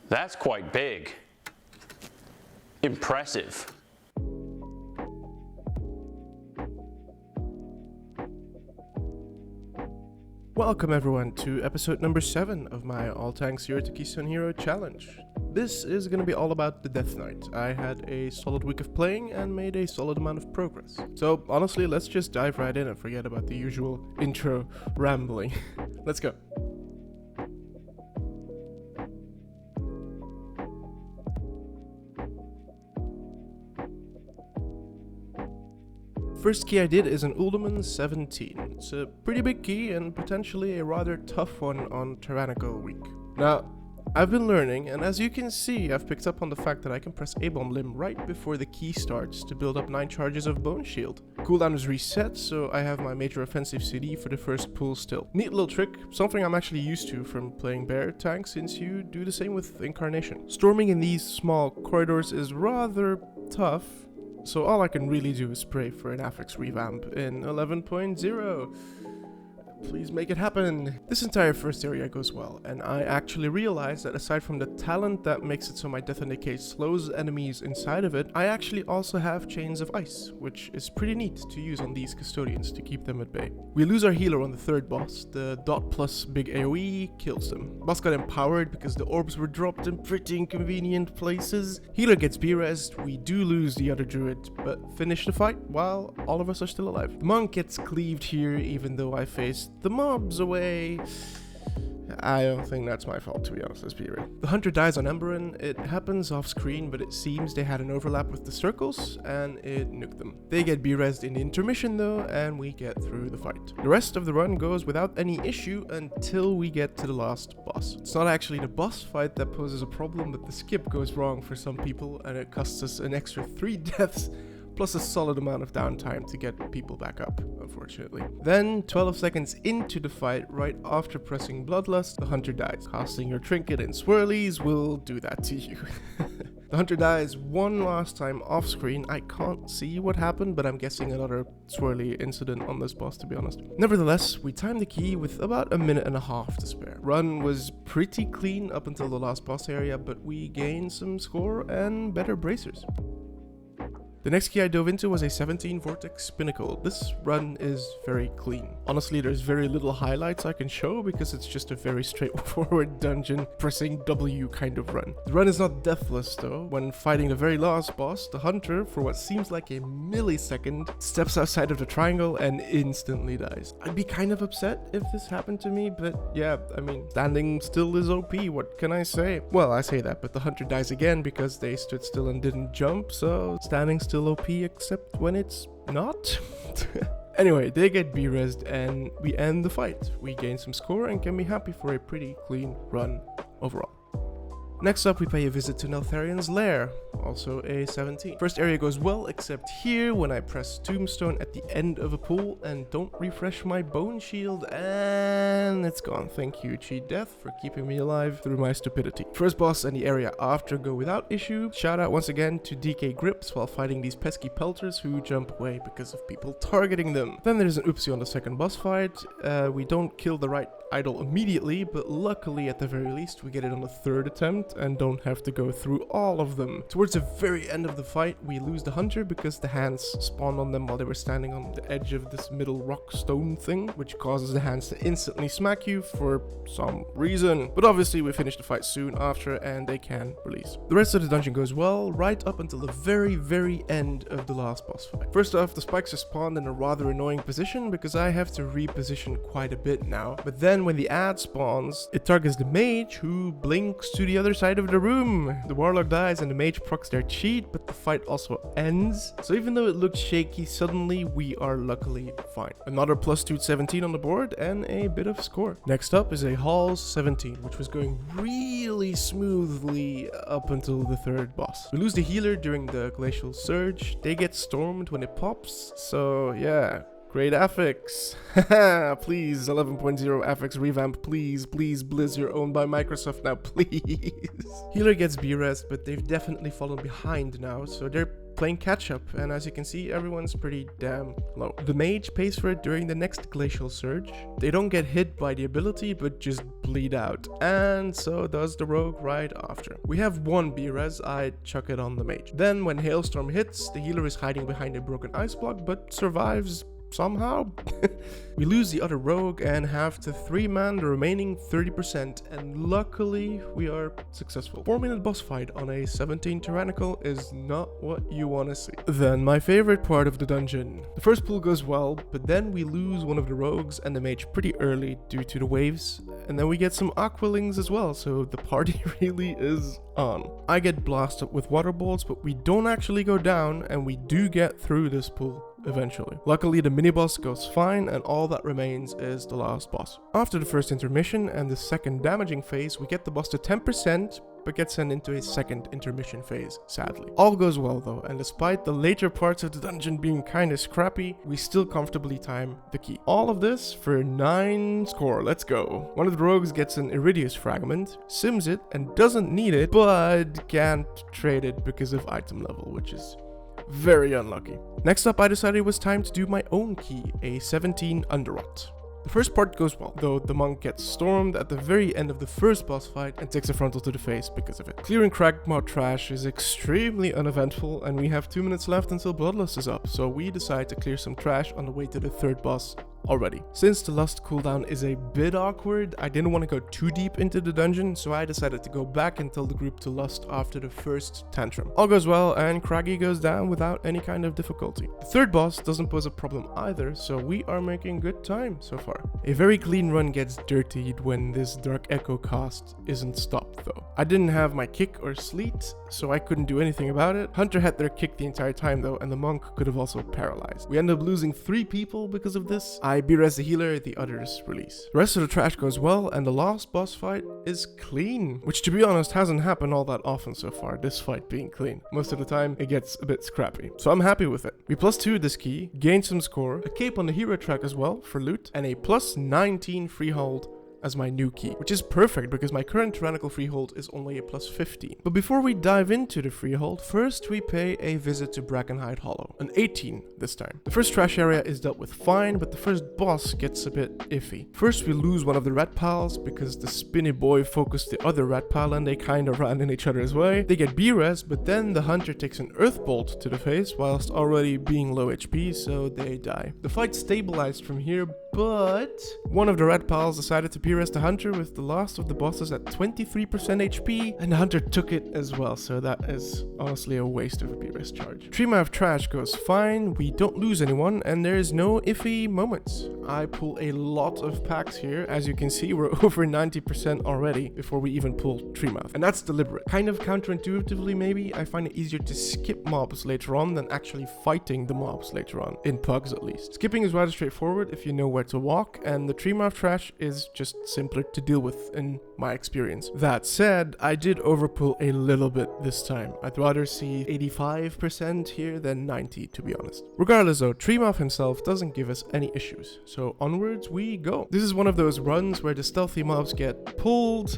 That's quite big. Impressive. Welcome everyone to episode number 7 of my All Tanks 0 to Keystone Hero challenge. This is going to be all about the Death Knight. I had a solid week of playing and made a solid amount of progress. So honestly, let's just dive right in and forget about the usual intro rambling. Let's go. First key I did is an Uldaman 17. It's a pretty big key and potentially a rather tough one on Tyrannical week. Now, I've been learning, and as you can see, I've picked up on the fact that I can press ABOM limb right before the key starts to build up 9 charges of Bone Shield. Cooldown is reset, so I have my major offensive CD for the first pull still. Neat little trick, something I'm actually used to from playing bear tank since you do the same with Incarnation. Storming in these small corridors is rather tough, so all I can really do is pray for an affix revamp in 11.0. Please make it happen. This entire first area goes well, and I actually realized that aside from the talent that makes it so my Death and Decay slows enemies inside of it, I actually also have Chains of Ice, which is pretty neat to use on these custodians to keep them at bay. We lose our healer on the third boss. The dot plus big AoE kills them. Boss got empowered because the orbs were dropped in pretty inconvenient places. Healer gets B-resed. We do lose the other druid, but finish the fight while all of us are still alive. The monk gets cleaved here even though I faced the mobs away. I don't think that's my fault, to be honest, let's be real. The hunter dies on Emberin. It happens off screen, but it seems they had an overlap with the circles and it nuked them. They get B-resed in the intermission though, and we get through the fight. The rest of the run goes without any issue until we get to the last boss. It's not actually the boss fight that poses a problem, but the skip goes wrong for some people and it costs us an extra 3 deaths plus a solid amount of downtime to get people back up, unfortunately. Then, 12 seconds into the fight, right after pressing Bloodlust, the hunter dies. Casting your trinket in swirlies will do that to you. The hunter dies one last time off screen. I can't see what happened, but I'm guessing another swirly incident on this boss, to be honest. Nevertheless, we timed the key with about a minute and a half to spare. Run was pretty clean up until the last boss area, but we gained some score and better bracers. The next key I dove into was a 17 Vortex Pinnacle. This run is very clean. Honestly, there's very little highlights I can show because it's just a very straightforward dungeon pressing W kind of run. The run is not deathless though. When fighting the very last boss, the hunter, for what seems like a millisecond, steps outside of the triangle and instantly dies. I'd be kind of upset if this happened to me, but yeah, I mean, standing still is OP, what can I say? Well, I say that, but the hunter dies again because they stood still and didn't jump, so standing still OP except when it's not. Anyway, they get B-resed and we end the fight. We gain some score and can be happy for a pretty clean run overall. Next up, we pay a visit to Neltharion's lair, also a 17. First area goes well, except here when I press Tombstone at the end of a pool and don't refresh my Bone Shield, and it's gone. Thank you, Cheat Death, for keeping me alive through my stupidity. First boss and the area after go without issue. Shout out once again to DK Grips while fighting these pesky pelters who jump away because of people targeting them. Then there's an oopsie on the second boss fight. We don't kill the right idol immediately, but luckily at the very least we get it on the third attempt and don't have to go through all of them. Towards the very end of the fight, we lose the hunter because the hands spawned on them while they were standing on the edge of this middle rock stone thing, which causes the hands to instantly smack you for some reason. But obviously we finish the fight soon after and they can release. The rest of the dungeon goes well, right up until the very end of the last boss fight. First off, the spikes are spawned in a rather annoying position because I have to reposition quite a bit now. But then when the ad spawns, it targets the mage who blinks to the other side of the room. The warlock dies and the mage procs their cheat, but the fight also ends. So even though it looks shaky, suddenly we are luckily fine. Another +2 17 on the board and a bit of score. Next up is a Halls 17, which was going really smoothly up until the third boss. We lose the healer during the glacial surge. They get stormed when it pops, so yeah. Great affix. Haha, please, 11.0 affix revamp, please, Blizz, you're owned by Microsoft now, please. Healer gets B-resed, but they've definitely fallen behind now, so they're playing catch up, and as you can see, everyone's pretty damn low. The mage pays for it during the next glacial surge. They don't get hit by the ability, but just bleed out, and so does the rogue right after. We have one B-res, I chuck it on the mage. Then when Hailstorm hits, the healer is hiding behind a broken ice block, but survives somehow. We lose the other rogue and have to 3-man the remaining 30%, and luckily we are successful. 4-minute boss fight on a 17 tyrannical is not what you want to see. Then my favorite part of the dungeon. The first pull goes well, but then we lose one of the rogues and the mage pretty early due to the waves, and then we get some aqualings as well, so the party really is on. I get blasted with water balls, but we don't actually go down, and we do get through this pull eventually. Luckily, the mini-boss goes fine, and all that remains is the last boss. After the first intermission and the second damaging phase, we get the boss to 10%, but get sent into a second intermission phase, sadly. All goes well though, and despite the later parts of the dungeon being kinda scrappy, we still comfortably time the key. All of this for 9 score, let's go. One of the rogues gets an Iridius fragment, sims it, and doesn't need it, but can't trade it because of item level, which is very unlucky. Next up, I decided it was time to do my own key, a 17 Underrot. The first part goes well, though the monk gets stormed at the very end of the first boss fight and takes a frontal to the face because of it. Clearing cracked mob trash is extremely uneventful, and we have 2 minutes left until Bloodlust is up, so we decide to clear some trash on the way to the third boss already. Since the lust cooldown is a bit awkward, I didn't want to go too deep into the dungeon, so I decided to go back and tell the group to lust after the first tantrum. All goes well, and Craggy goes down without any kind of difficulty. The third boss doesn't pose a problem either, so we are making good time so far. A very clean run gets dirtied when this Dark Echo cast isn't stopped though. I didn't have my kick or sleet, so I couldn't do anything about it. Hunter had their kick the entire time though, and the monk could have also paralyzed. We end up losing 3 people because of this. I B-res the healer, the others release. The rest of the trash goes well, and the last boss fight is clean, which to be honest hasn't happened all that often so far, this fight being clean. Most of the time it gets a bit scrappy, so I'm happy with it. We +2 this key, gain some score, a cape on the hero track as well for loot, and a +19 freehold as my new key, which is perfect because my current tyrannical freehold is only a +15. But before we dive into the freehold, first we pay a visit to Brackenhide Hollow, an 18 this time. The first trash area is dealt with fine, but the first boss gets a bit iffy. First we lose one of the rat pals because the spinny boy focused the other rat pal and they kinda ran in each other's way. They get B-res, but then the hunter takes an earth bolt to the face whilst already being low HP, so they die. The fight stabilized from here, but one of the rat pals decided to B-res the hunter with the last of the bosses at 23% HP, and the hunter took it as well, so that is honestly a waste of a B-res charge. Trima of trash goes fine, we don't lose anyone, and there is no iffy moments. I pull a lot of packs here. As you can see, we're over 90% already before we even pull Treemouth, and that's deliberate. Kind of counterintuitively maybe, I find it easier to skip mobs later on than actually fighting the mobs later on, in pugs at least. Skipping is rather straightforward if you know where to walk, and the Treemouth trash is just simpler to deal with in my experience. That said, I did overpull a little bit this time. I'd rather see 85% here than 90, to be honest. Regardless though, Treemouth himself doesn't give us any issues, so onwards we go. This is one of those runs where the stealthy mobs get pulled.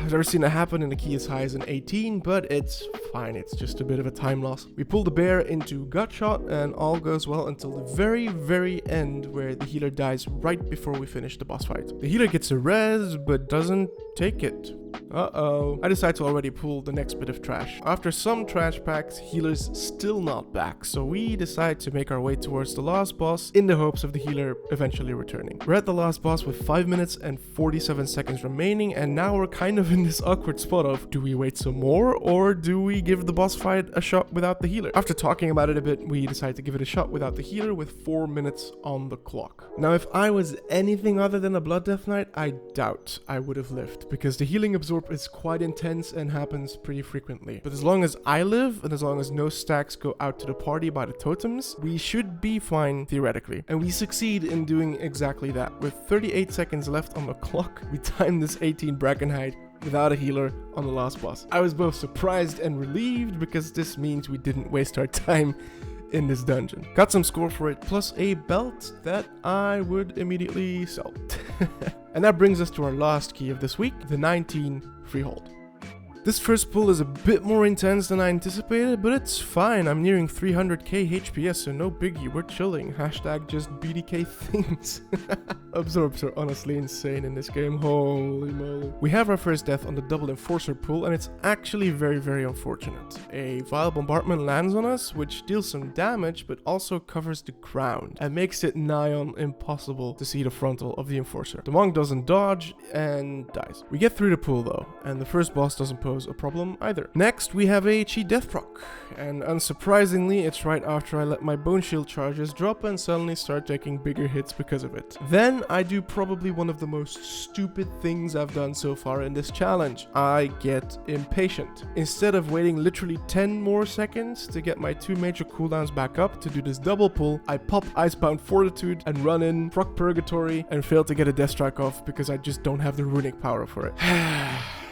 I've never seen it happen in a key as high as an 18, but it's fine, it's just a bit of a time loss. We pull the bear into Gutshot, and all goes well until the very end, where the healer dies right before we finish the boss fight. The healer gets a res, but doesn't take it. Uh-oh. I decide to already pull the next bit of trash. After some trash packs, healer's still not back, so we decide to make our way towards the last boss in the hopes of the healer eventually returning. We're at the last boss with 5 minutes and 47 seconds remaining, and now we're kind of in this awkward spot of, do we wait some more, or do we give the boss fight a shot without the healer? After talking about it a bit, we decide to give it a shot without the healer with 4 minutes on the clock. Now, if I was anything other than a Blood Death Knight, I doubt I would have lived, because the healing absorb is quite intense and happens pretty frequently. But as long as I live, and as long as no stacks go out to the party by the totems, we should be fine theoretically. And we succeed in doing exactly that. With 38 seconds left on the clock, we time this 18 Brackenhide without a healer on the last boss. I was both surprised and relieved, because this means we didn't waste our time in this dungeon. Got some score for it, plus a belt that I would immediately sell. And that brings us to our last key of this week, the 19 freehold. This first pull is a bit more intense than I anticipated, but it's fine. I'm nearing 300k HPS, so no biggie, we're chilling. Hashtag just BDK things. Absorbs are honestly insane in this game, holy moly. We have our first death on the double enforcer pull, and it's actually very unfortunate. A vile bombardment lands on us, which deals some damage, but also covers the ground, and makes it nigh on impossible to see the frontal of the enforcer. The monk doesn't dodge, and dies. We get through the pool though, and the first boss doesn't pose a problem either. Next, we have a cheat death proc, and unsurprisingly, it's right after I let my bone shield charges drop and suddenly start taking bigger hits because of it. Then I do probably one of the most stupid things I've done so far in this challenge. I get impatient. Instead of waiting literally 10 more seconds to get my 2 major cooldowns back up to do this double pull, I pop Icebound Fortitude and run in, proc Purgatory, and fail to get a death strike off because I just don't have the runic power for it.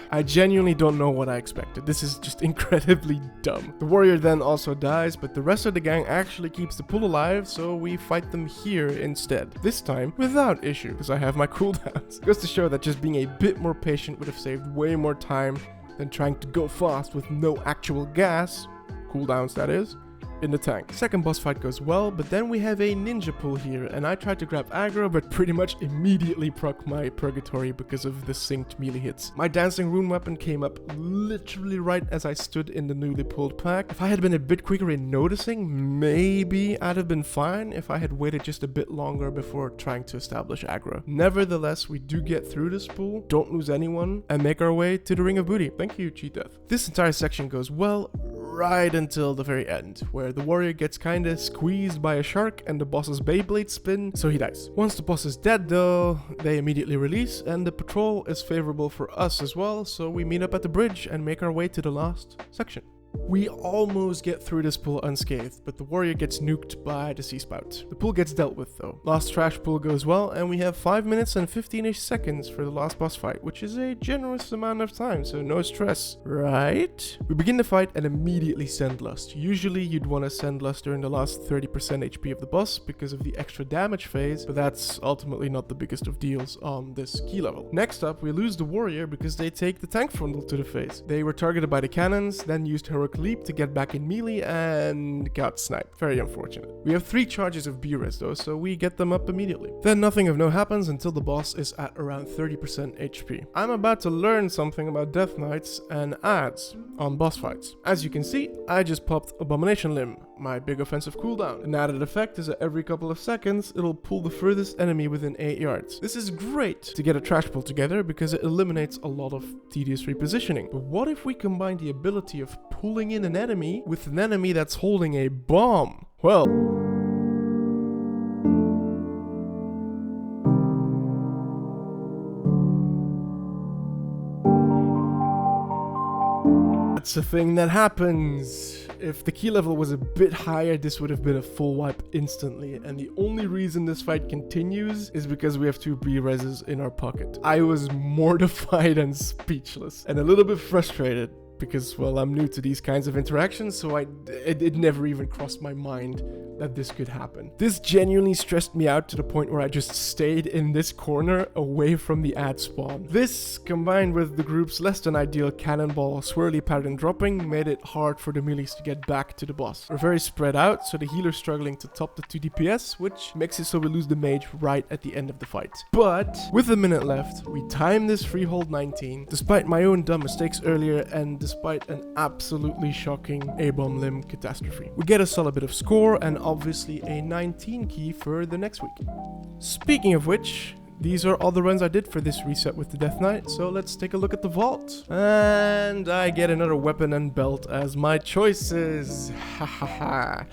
I genuinely don't know what I expected. This is just incredibly dumb. The warrior then also dies, but the rest of the gang actually keeps the pool alive, so we fight them here instead. This time without issue, because I have my cooldowns. Goes to show that just being a bit more patient would have saved way more time than trying to go fast with no actual gas, cooldowns that is, in the tank. Second boss fight goes well, but then we have a ninja pull here, and I tried to grab aggro, but pretty much immediately proc my Purgatory because of the synced melee hits. My dancing rune weapon came up literally right as I stood in the newly pulled pack. If I had been a bit quicker in noticing, maybe I'd have been fine if I had waited just a bit longer before trying to establish aggro. Nevertheless, we do get through this pool, don't lose anyone, and make our way to the Ring of Booty. Thank you, Cheat Death. This entire section goes well, right until the very end, where the warrior gets kinda squeezed by a shark and the boss's Beyblade spin, so he dies. Once the boss is dead though, they immediately release, and the patrol is favorable for us as well, so we meet up at the bridge and make our way to the last section. We almost get through this pool unscathed, but the warrior gets nuked by the sea spout. The pool gets dealt with though. Last trash pool goes well, and we have 5 minutes and 15-ish seconds for the last boss fight, which is a generous amount of time, so no stress, right? We begin the fight and immediately send Lust. Usually you'd want to send Lust during the last 30% HP of the boss because of the extra damage phase, but that's ultimately not the biggest of deals on this key level. Next up, we lose the warrior because they take the tank frontal to the face. They were targeted by the cannons, then used heroic leap to get back in melee and got sniped. Very unfortunate. We have 3 charges of B-res though, so we get them up immediately. Then nothing of note happens until the boss is at around 30% HP. I'm about to learn something about Death Knights and ads on boss fights. As you can see, I just popped Abomination Limb, my big offensive cooldown. An added effect is that every couple of seconds, it'll pull the furthest enemy within 8 yards. This is great to get a trash pull together because it eliminates a lot of tedious repositioning. But what if we combine the ability of pulling in an enemy with an enemy that's holding a bomb? Well, that's a thing that happens. If the key level was a bit higher, this would have been a full wipe instantly, and the only reason this fight continues is because we have 2 B-reses in our pocket. I was mortified and speechless, and a little bit frustrated because, well, I'm new to these kinds of interactions, so it never even crossed my mind that this could happen. This genuinely stressed me out to the point where I just stayed in this corner away from the ad spawn. This, combined with the group's less than ideal cannonball swirly pattern dropping, made it hard for the melees to get back to the boss. We're very spread out, so the healer's struggling to top the 2 DPS, which makes it so we lose the mage right at the end of the fight. But with a minute left, we time this freehold 19, despite my own dumb mistakes earlier and despite an absolutely shocking ABOM limb catastrophe. We get a solid bit of score and obviously a 19 key for the next week. Speaking of which, these are all the runs I did for this reset with the Death Knight, so let's take a look at the vault. And I get another weapon and belt as my choices. Hahaha.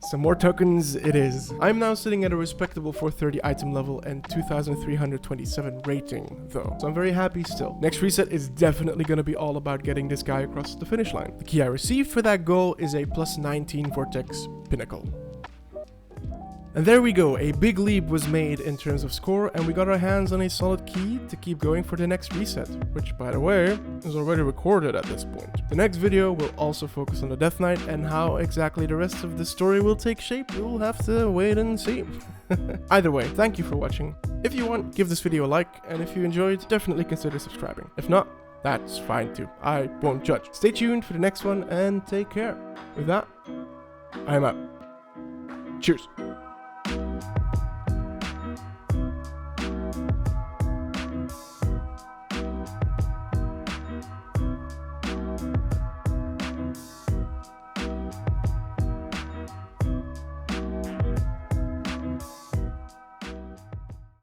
Some more tokens it is. I'm now sitting at a respectable 430 item level and 2327 rating though, so I'm very happy still. Next reset is definitely going to be all about getting this guy across the finish line. The key I received for that goal is a +19 Vortex Pinnacle. And there we go, a big leap was made in terms of score, and we got our hands on a solid key to keep going for the next reset, which, by the way, is already recorded at this point. The next video will also focus on the Death Knight, and how exactly the rest of the story will take shape, we'll have to wait and see. Either way, thank you for watching. If you want, give this video a like, and if you enjoyed, definitely consider subscribing. If not, that's fine too. I won't judge. Stay tuned for the next one and take care. With that, I'm out. Cheers.